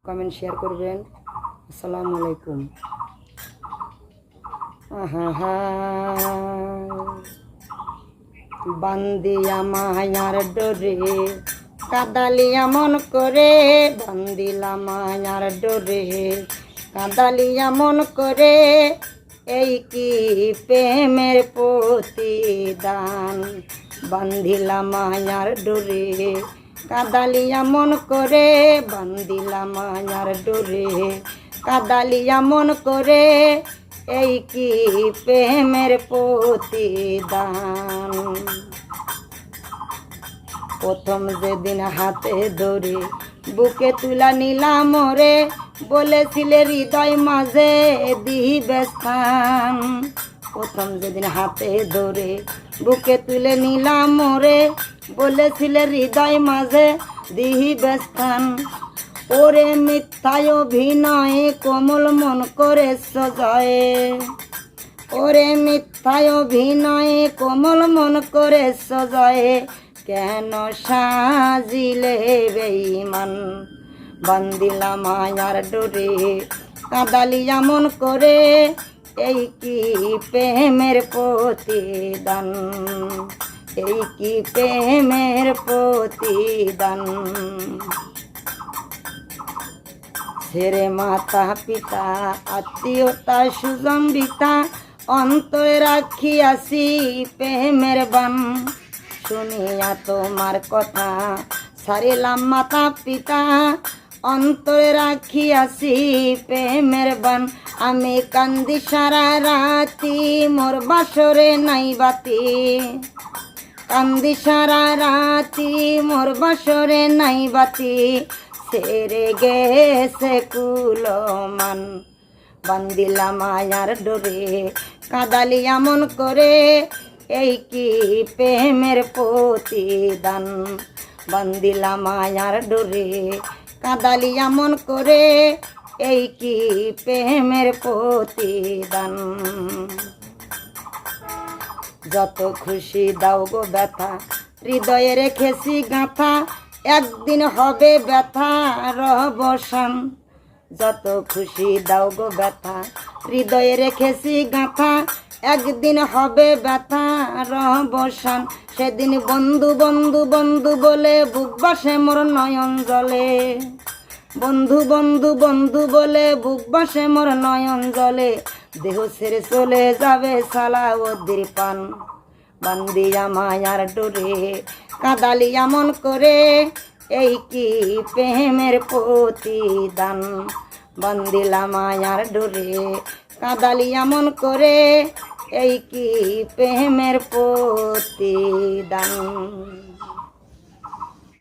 Comment share করবেন। আসসালামু আলাইকুম। বান্দিয়া মায়ার ডোরে কাদালিয়া মন করে, বান্দিলা মায়ার ডোরে কাদালিয়া মন করে, এই কি প্রেমের প্রতিদান। বান্দিলা মায়ার ডোরে কাদালিয়া মন করে, বান্দিলা মায়ার ডোরে কাদালিয়া মন করে, এই কি প্রেমের প্রতিদান। প্রথম যেদিন হাতে ধরে বুকে তুলা নিলাম রে, বলেছিলে হৃদয় মাঝে দিবে স্থান। প্রথম যেদিন হাতে ধরে বুকে তুলে নিলাম রে, বলেছিলে হৃদয় মাঝে দিবে স্থান। ওরে মিথ্যায় অভিনয়ে কোমল মন করে সজয়ে, ওরে মিথ্যায় অভিনয়ে কোমল মন করে সজয়ে, কেন সাজিলে বেঈমান। বান্দিলা মায়ার ডোরে কাদালিয়া মন করে, এই কি প্রেমের প্রতিদান, এই কি প্রেমের প্রতিদান। ছেড়ে মাতা পিতা আত্মীয়তা সুজম্বিতা, অন্তরে রাখিয়াছি প্রেমের বান। শুনিয়া তোমার কথা ছাড়িলাম মাতা পিতা, অন্তরে রাখিয়াছি প্রেমের বান। আমি কান্দি সারা রাতি মোর বাসরে নাই বাতি, কান্দি সারা রাতি মোর বাসরে নাই বাতি, ছেড়ে গেছে কুলমান। বান্দিলা মায়ার ডোরে কাদালিয়া মন করে, এই কি প্রেমের প্রতিদান। বান্দিলা মায়ার ডোরে কাদালিয়া মন করে, এই কি প্রেমের প্রতিদান। যত খুশি দাও গো ব্যথা, হৃদয়ে রেখেছি গাঁথা, একদিন হবে ব্যথার অবসান। যত খুশি দাও গো ব্যথা, হৃদয়ে রেখেছি গাঁথা, একদিন হবে ব্যথার অবসান। সেদিন বন্ধু বন্ধু বন্ধু বলে বুক বাসে মোর নয়ন জলে, বন্ধু বন্ধু বন্ধু বলে বুক বাসে মোর নয়ন জলে, দেহ ছেড়ে চলে যাবে সালাউদ্দিন পান। বান্দিয়া মায়ার ডোরে কাদালিয়া মন করে, এই কি প্রেমের প্রতিদান। বান্দিলা মায়ার ডোরে কাদালিয়া মন করে, এই কি প্রেমের প্রতিদান।